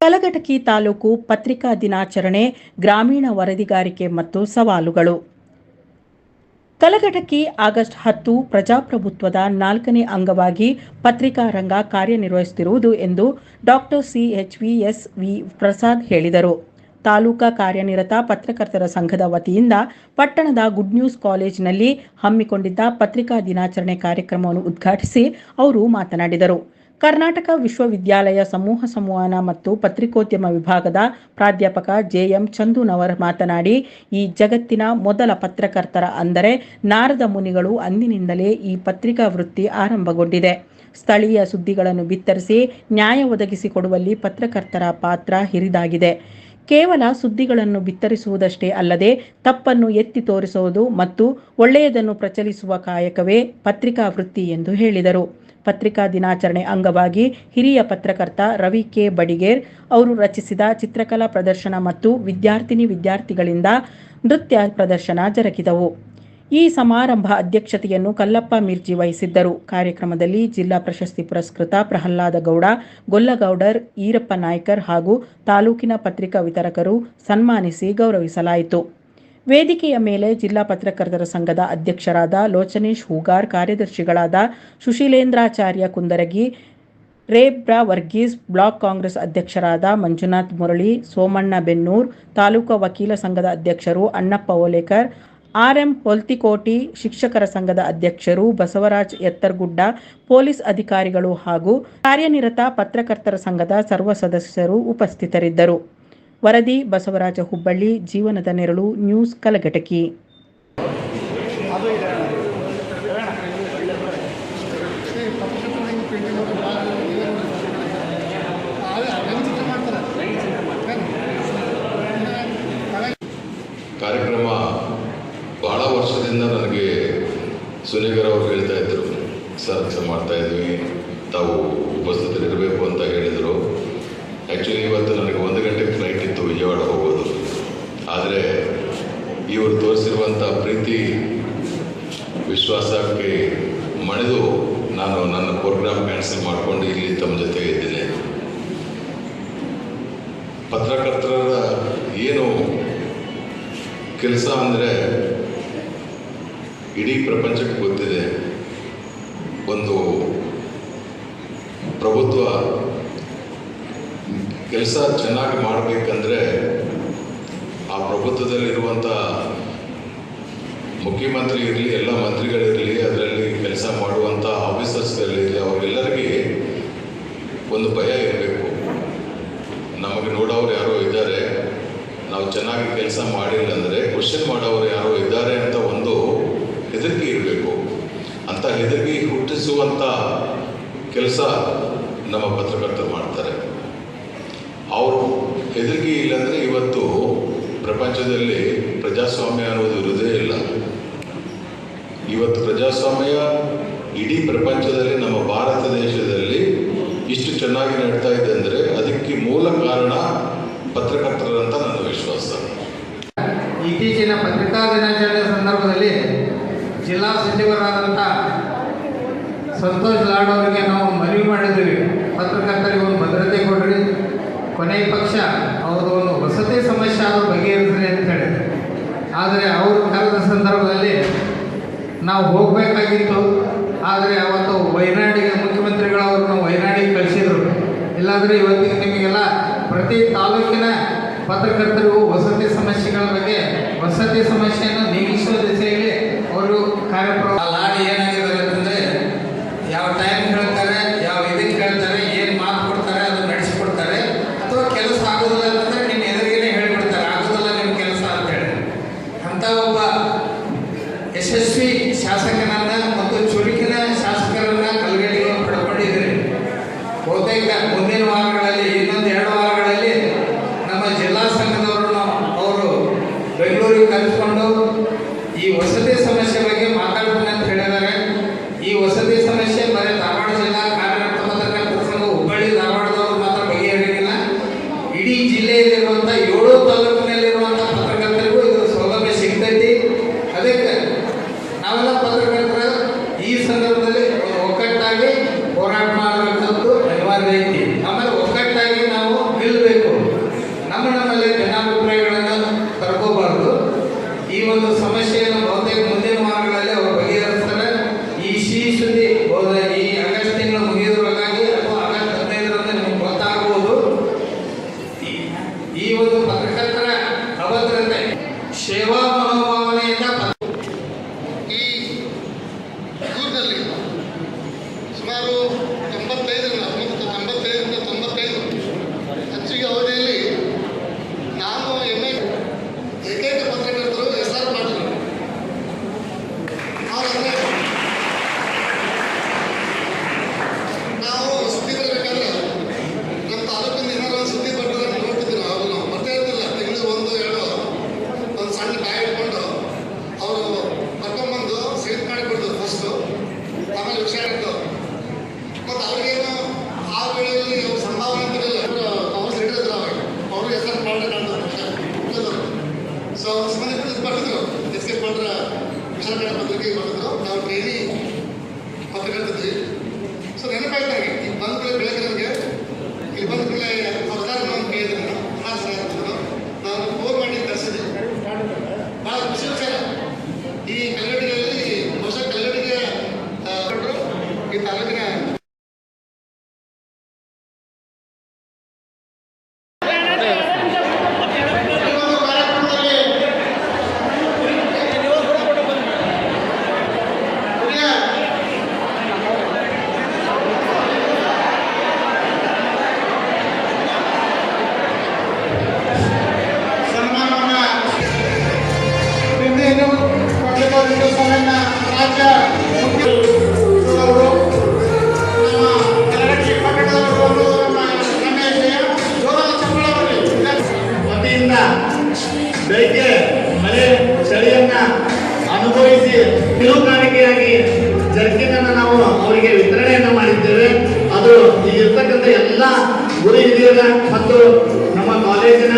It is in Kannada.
ಕಲಘಟಕಿ ತಾಲೂಕು ಪತ್ರಿಕಾ ದಿನಾಚರಣೆ, ಗ್ರಾಮೀಣ ವರದಿಗಾರಿಕೆ ಮತ್ತು ಸವಾಲುಗಳು. ಕಲಘಟಕಿ ಆಗಸ್ಟ್ 10 ಪ್ರಜಾಪ್ರಭುತ್ವದ 4ನೇ ಅಂಗವಾಗಿ ಪತ್ರಿಕಾ ರಂಗ ಕಾರ್ಯನಿರ್ವಹಿಸುತ್ತಿರುವುದು ಎಂದು ಡಾ. CHVSV ಪ್ರಸಾದ್ ಹೇಳಿದರು. ತಾಲೂಕಾ ಕಾರ್ಯನಿರತ ಪತ್ರಕರ್ತರ ಸಂಘದ ವತಿಯಿಂದ ಪಟ್ಟಣದ ಗುಡ್ ನ್ಯೂಸ್ ಕಾಲೇಜಿನಲ್ಲಿ ಹಮ್ಮಿಕೊಂಡಿದ್ದ ಪತ್ರಿಕಾ ದಿನಾಚರಣೆ ಕಾರ್ಯಕ್ರಮವನ್ನು ಉದ್ಘಾಟಿಸಿ ಅವರು ಮಾತನಾಡಿದರು. ಕರ್ನಾಟಕ ವಿಶ್ವವಿದ್ಯಾಲಯ ಸಮೂಹ ಸಂವಹನ ಮತ್ತು ಪತ್ರಿಕೋದ್ಯಮ ವಿಭಾಗದ ಪ್ರಾಧ್ಯಾಪಕ JM ಚಂದುನವರ್ ಮಾತನಾಡಿ, ಈ ಜಗತ್ತಿನ ಮೊದಲ ಪತ್ರಕರ್ತರ ಅಂದರೆ ನಾರದ ಮುನಿಗಳು ಅಂದಿನಿಂದಲೇ ಈ ಪತ್ರಿಕಾ ವೃತ್ತಿ ಆರಂಭಗೊಂಡಿದೆ. ಸ್ಥಳೀಯ ಸುದ್ದಿಗಳನ್ನು ಬಿತ್ತರಿಸಿ ನ್ಯಾಯ ಒದಗಿಸಿಕೊಡುವಲ್ಲಿ ಪತ್ರಕರ್ತರ ಪಾತ್ರ ಹಿರಿದಾಗಿದೆ. ಕೇವಲ ಸುದ್ದಿಗಳನ್ನು ಬಿತ್ತರಿಸುವುದಷ್ಟೇ ಅಲ್ಲದೆ ತಪ್ಪನ್ನು ಎತ್ತಿ ತೋರಿಸುವುದು ಮತ್ತು ಒಳ್ಳೆಯದನ್ನು ಪ್ರಚಲಿಸುವ ಕಾಯಕವೇ ಪತ್ರಿಕಾ ವೃತ್ತಿ ಎಂದು ಹೇಳಿದರು. ಪತ್ರಿಕಾ ದಿನಾಚರಣೆ ಅಂಗವಾಗಿ ಹಿರಿಯ ಪತ್ರಕರ್ತ ರವಿ ಕೆ. ಬಡಿಗೇರ್ ಅವರು ರಚಿಸಿದ ಚಿತ್ರಕಲಾ ಪ್ರದರ್ಶನ ಮತ್ತು ವಿದ್ಯಾರ್ಥಿಗಳಿಂದ ನೃತ್ಯ ಪ್ರದರ್ಶನ ಜರುಗಿದವು. ಈ ಸಮಾರಂಭ ಅಧ್ಯಕ್ಷತೆಯನ್ನು ಕಲ್ಲಪ್ಪ ಮಿರ್ಜಿ ವಹಿಸಿದ್ದರು. ಕಾರ್ಯಕ್ರಮದಲ್ಲಿ ಜಿಲ್ಲಾ ಪ್ರಶಸ್ತಿ ಪುರಸ್ಕೃತ ಪ್ರಹ್ಲಾದ ಗೌಡ, ಗೊಲ್ಲಗೌಡರ್, ಈರಪ್ಪ ನಾಯ್ಕರ್ ಹಾಗೂ ತಾಲೂಕಿನ ಪತ್ರಿಕಾ ವಿತರಕರು ಸನ್ಮಾನಿಸಿ ಗೌರವಿಸಲಾಯಿತು. ವೇದಿಕೆಯ ಮೇಲೆ ಜಿಲ್ಲಾ ಪತ್ರಕರ್ತರ ಸಂಘದ ಅಧ್ಯಕ್ಷರಾದ ಲೋಚನೇಶ್ ಹೂಗಾರ್, ಕಾರ್ಯದರ್ಶಿಗಳಾದ ಸುಶೀಲೇಂದ್ರಾಚಾರ್ಯ ಕುಂದರಗಿ, ರೇಬ್ರಾ ವರ್ಗೀಸ್, ಬ್ಲಾಕ್ ಕಾಂಗ್ರೆಸ್ ಅಧ್ಯಕ್ಷರಾದ ಮಂಜುನಾಥ್ ಮುರಳಿ, ಸೋಮಣ್ಣ ಬೆನ್ನೂರ್, ತಾಲೂಕು ವಕೀಲ ಸಂಘದ ಅಧ್ಯಕ್ಷರು ಅಣ್ಣಪ್ಪ ಓಲೇಕರ್, RM ಹೊಲ್ತಿಕೋಟಿ, ಶಿಕ್ಷಕರ ಸಂಘದ ಅಧ್ಯಕ್ಷರು ಬಸವರಾಜ್ ಎತ್ತರ್ಗುಡ್ಡ, ಪೊಲೀಸ್ ಅಧಿಕಾರಿಗಳು ಹಾಗೂ ಕಾರ್ಯನಿರತ ಪತ್ರಕರ್ತರ ಸಂಘದ ಸರ್ವ ಸದಸ್ಯರು ಉಪಸ್ಥಿತರಿದ್ದರು. ವರದಿ ಬಸವರಾಜ ಹುಬ್ಬಳ್ಳಿ, ಜೀವನದ ನೆರಳು ನ್ಯೂಸ್ ಕಲಘಟಕಿ. ಕಾರ್ಯಕ್ರಮ ಬಹಳ ವರ್ಷದಿಂದ ನನಗೆ ಸುನೇಗರ್ ಅವರು ಹೇಳ್ತಾ ಇದ್ದರು, ಸರ್ ಮಾಡ್ತಾ ಇದ್ವಿ, ತಾವು ಉಪಸ್ಥಿತರಿರಬೇಕು ಅಂತ ಹೇಳಿದರು. ಆ್ಯಕ್ಚುಲಿ ಇವತ್ತು ನನಗೆ 1 ಗಂಟೆಗೆ ಫ್ಲೈಟ್ ಇತ್ತು ವಿಜಯವಾಡ ಹೋಗೋದು. ಆದರೆ ಇವರು ತೋರಿಸಿರುವಂಥ ಪ್ರೀತಿ ವಿಶ್ವಾಸಕ್ಕೆ ಮಣಿದು ನಾನು ನನ್ನ ಪ್ರೋಗ್ರಾಮ್ ಕ್ಯಾನ್ಸಲ್ ಮಾಡಿಕೊಂಡು ಇಲ್ಲಿ ತಮ್ಮ ಜೊತೆ ಇದ್ದೇನೆ. ಪತ್ರಕರ್ತರ ಏನು ಕೆಲಸ ಅಂದರೆ ಇಡೀ ಪ್ರಪಂಚಕ್ಕೆ ಗೊತ್ತಿದೆ. ಒಂದು ಪ್ರಭುತ್ವ ಕೆಲಸ ಚೆನ್ನಾಗಿ ಮಾಡಬೇಕಂದ್ರೆ ಆ ಪ್ರಭುತ್ವದಲ್ಲಿರುವಂಥ ಮುಖ್ಯಮಂತ್ರಿ ಇರಲಿ, ಎಲ್ಲ ಮಂತ್ರಿಗಳಿರಲಿ, ಅದರಲ್ಲಿ ಕೆಲಸ ಮಾಡುವಂಥ ಆಫೀಸರ್ಸ್ಗಳಿರಲಿ, ಅವರೆಲ್ಲರಿಗೆ ಒಂದು ಭಯ ಇರಬೇಕು. ನಮಗೆ ನೋಡೋರು ಯಾರೋ ಇದ್ದಾರೆ, ನಾವು ಚೆನ್ನಾಗಿ ಕೆಲಸ ಮಾಡಿಲ್ಲ ಅಂದರೆ ಕ್ವಶನ್ ಮಾಡೋರು ಯಾರೋ ಇದ್ದಾರೆ ಅಂತ ಒಂದು ಹೆದರಿಕೆ ಇರಬೇಕು. ಅಂಥ ಹೆದರಿಕೆ ಹುಟ್ಟಿಸುವಂಥ ಕೆಲಸ ನಮ್ಮ ಪತ್ರಕರ್ತರು ಮಾಡ್ತಾರೆ. ಅವರು ಹೆದರಿಕೆ ಇಲ್ಲಾಂದರೆ ಇವತ್ತು ಪ್ರಪಂಚದಲ್ಲಿ ಪ್ರಜಾಸ್ವಾಮ್ಯ ಅನ್ನೋದು ಇರೋದೇ ಇಲ್ಲ. ಇವತ್ತು ಪ್ರಜಾಸ್ವಾಮ್ಯ ಇಡೀ ಪ್ರಪಂಚದಲ್ಲಿ, ನಮ್ಮ ಭಾರತ ದೇಶದಲ್ಲಿ ಇಷ್ಟು ಚೆನ್ನಾಗಿ ನಡೀತಾ ಇದೆ ಅಂದರೆ ಅದಕ್ಕೆ ಮೂಲ ಕಾರಣ ಪತ್ರಕರ್ತರಂತ ನನ್ನ ವಿಶ್ವಾಸ. ಇತ್ತೀಚಿನ ಪತ್ರಿಕಾ ದಿನಾಚರಣೆ ಸಂದರ್ಭದಲ್ಲಿ ಜಿಲ್ಲಾ ಸಚಿವರಾದಂಥ ಸಂತೋಷ್ ಲಾಡ್ ಅವರಿಗೆ ನಾವು ಮನವಿ ಮಾಡಿದ್ದೀವಿ, ಪತ್ರಕರ್ತರಿಗೆ ಒಂದು ಭದ್ರತೆ ಕೊಡ್ರಿ, ಕೊನೆಯ ಪಕ್ಷ ಅವ್ರದ್ದು ಒಂದು ವಸತಿ ಸಮಸ್ಯೆ ಆದರೂ ಬಗೆಹರಿಸ್ರಿ ಅಂತ ಹೇಳಿ. ಆದರೆ ಅವರು ಕರೆದ ಸಂದರ್ಭದಲ್ಲಿ ನಾವು ಹೋಗಬೇಕಾಗಿತ್ತು. ಆದರೆ ಅವತ್ತು ವಯನಾಡಿಗೆ ಮುಖ್ಯಮಂತ್ರಿಗಳವ್ರನ್ನ ವಯನಾಡಿಗೆ ಕಳಿಸಿದರು. ಇಲ್ಲಾಂದರೆ ಇವತ್ತಿಗೆ ನಿಮಗೆಲ್ಲ ಪ್ರತಿ ತಾಲೂಕಿನ ಪತ್ರಕರ್ತರಿಗೂ ವಸತಿ ಸಮಸ್ಯೆಗಳ ಬಗ್ಗೆ ವಸತಿ ಸಮಸ್ಯೆಯನ್ನು ನೀಗಿಸುವ ದಿಸೆಯಲ್ಲಿ ಅವರು ಕಾರ್ಯಕ್ರಮ ಲಾಡಿ ಏನಾಗಿದ್ದಾರೆ ಅಂತಂದರೆ ಯಾವ ಟೈಮ್ ಹೇಳ್ತಾರೆ, ಯಾವ ಇದಕ್ಕೆ ಹೇಳ್ತಾರೆ, ಏನು ಮಾತು ಕೊಡ್ತಾರೆ ಅದನ್ನು ನಡೆಸಿಕೊಡ್ತಾರೆ. ಅಥವಾ ಕೆಲಸ ಆಗೋದಿಲ್ಲ ಅಂತಂದರೆ ನಿಮ್ಮ ಎದುರಿಗೇ ಹೇಳಿಬಿಡ್ತಾರೆ, ಆಗೋದಿಲ್ಲ ನಿಮ್ಮ ಕೆಲಸ ಅಂತೇಳಿ. ಅಂಥ ಒಬ್ಬ ಯಶಸ್ವಿ ಶಾಸಕನನ್ನು ಮತ್ತು ಚುರುಕಿನ ಶಾಸಕರನ್ನು ಕಲಘಟಗಿಗೆ ಪಡ್ಕೊಂಡಿದ್ದೀರಿ. ಬಹುತೇಕ ಮುಂದಿನ ವಾರಗಳಲ್ಲಿ, ಇನ್ನೊಂದು 2 ವಾರಗಳಲ್ಲಿ ನಮ್ಮ ಜಿಲ್ಲಾ ಸಂಘದವರನ್ನು ಅವರು ಬೆಂಗಳೂರಿಗೆ ಕರೆಸಿಕೊಂಡು ಈ ವಸತಿ ಸಮಸ್ಯೆ ಬಗ್ಗೆ ಮಾತಾಡ್ತೀನಿ ಅಂತ ಹೇಳಿದ್ದಾರೆ. ಈ ವಸತಿ ಸಮಸ್ಯೆ ಬರೀ ಧಾರವಾಡ ಜಿಲ್ಲಾ ಕಾರ್ಯನಿರತ ಪತ್ರಕರ್ತರ ಸಂಘ ಹುಬ್ಬಳ್ಳಿ ಧಾರವಾಡದವರು ಮಾತ್ರ ಬಗೆಹರಿಯಲಿಲ್ಲ. ಇಡೀ ಜಿಲ್ಲೆಯಲ್ಲಿರುವಂಥ 7 ತಾಲೂಕಿನಲ್ಲಿರುವಂಥ ಪತ್ರಕರ್ತರಿಗೂ ಇದು ಸೌಲಭ್ಯ ಸಿಗ್ತೈತಿ. ಅದಕ್ಕೆ ನಾವೆಲ್ಲ ಪತ್ರಕರ್ತರ ಈ ಸಂದರ್ಭದಲ್ಲಿ ಒಗ್ಗಟ್ಟಾಗಿ ಹೋರಾಟ ಮಾಡಬೇಕಂತೂ ಅನಿವಾರ್ಯ ಐತಿ. ಆಮೇಲೆ ಒಗ್ಗಟ್ಟಾಗಿ ನಾವು ನಿಲ್ಲಬೇಕು. ಸುಮಾರು 95 ಹೆಚ್ಚಿಗೆ ಅವಧಿಯಲ್ಲಿ ನಾನು ಏಕೈಕ ಪತ್ರಕರ್ತರು SR ಪಾಟೀಲ್ ಅವರಂದ್ರೆ ನಾವು ಸುದ್ದಿ ಬರಬೇಕಾದ್ರೆ ನಮ್ಮ ತಾಲೂಕಿನ ಏನಾರು ಒಂದು ಸುದ್ದಿ ಬರ್ತಾರೆ ನೋಡ್ತಿದ್ದೀವಿ. ನಾವು ಬರ್ತಾ ಇರ್ತಿಲ್ಲ, ತಿಂಗಳು 1-2 ಒಂದು ಸಣ್ಣ ಬ್ಯಾಗ್ ಇಟ್ಕೊಂಡು ಅವರು ಕರ್ಕೊಂಡ್ಬಂದು ಸೈಟ್ ಮಾಡಿಕೊಡ್ತಾರೆ ಫಸ್ಟು, ಆಮೇಲೆ ವಿಷಯ ಇಟ್ಟು ಮತ್ತು ಅವ್ರಿಗೇನು ಆ ವೇಳೆಯಲ್ಲಿ ಅವ್ರ ಸಂಭಾವನೆ ಅಂತಿರಲಿಲ್ಲ. ಅವ್ರು ಹಿಡಿದ್ರು ಅವರು SR ಪಾಟೀಲ್ ಅಂತ ಸೊ ಸಂಬಂಧಿತ ಬರ್ತಿದ್ರು, ಎಸ್ಕೆ ಪಾಟ್ರ ವಿಶಾಲ ಪತ್ರಿಕೆಗೆ ಬರ್ತಿದ್ರು. ನಾವು ಡೈಲಿ ಪತ್ರಕರ್ತಿದ್ವಿ. ಸೊ ನೆನಪಾಯ್ತು ನನಗೆ ಇಲ್ಲಿ ಬಂದ ಮೇಲೆ ಬೆಳಗ್ಗೆ ನನಗೆ ಇಲ್ಲಿ ಬಂದ ಮೇಲೆ ಅವ್ರದಾರ ನಾನು ಕೇಳಿದ್ರು, ಹಾಂ ಸರ್ ಅಂತಿದ್ರು. ನಾನು ಫೋನ್ ಮಾಡಿ ಕಳಿಸಿದ್ದೆ. ಭಾಳ ಖುಷಿ ವಿಚಾರ. ಈ ಕಲ್ಲಡಿಗೆಯಲ್ಲಿ ಹೊಸ ಕಲ್ಲಡಿಗೆ ಈ ತಾಲೂಕಿನ ವತಿಯಿಂದ ಬೆಳಿಗ್ಗೆ ಮಳೆ ಚಳಿಯನ್ನ ಅನುಭವಿಸಿ ಕಿರುಕಾಣಿಕೆಯಾಗಿ ಜರ್ಕಿನ್ ಅನ್ನು ನಾವು ಅವರಿಗೆ ವಿತರಣೆಯನ್ನ ಮಾಡಿದ್ದೇವೆ. ಅದು ಇಲ್ಲಿರ್ತಕ್ಕಂಥ ಎಲ್ಲ ಗುರು ಹಿರಿಯರ ಮತ್ತು ನಮ್ಮ ಕಾಲೇಜಿನ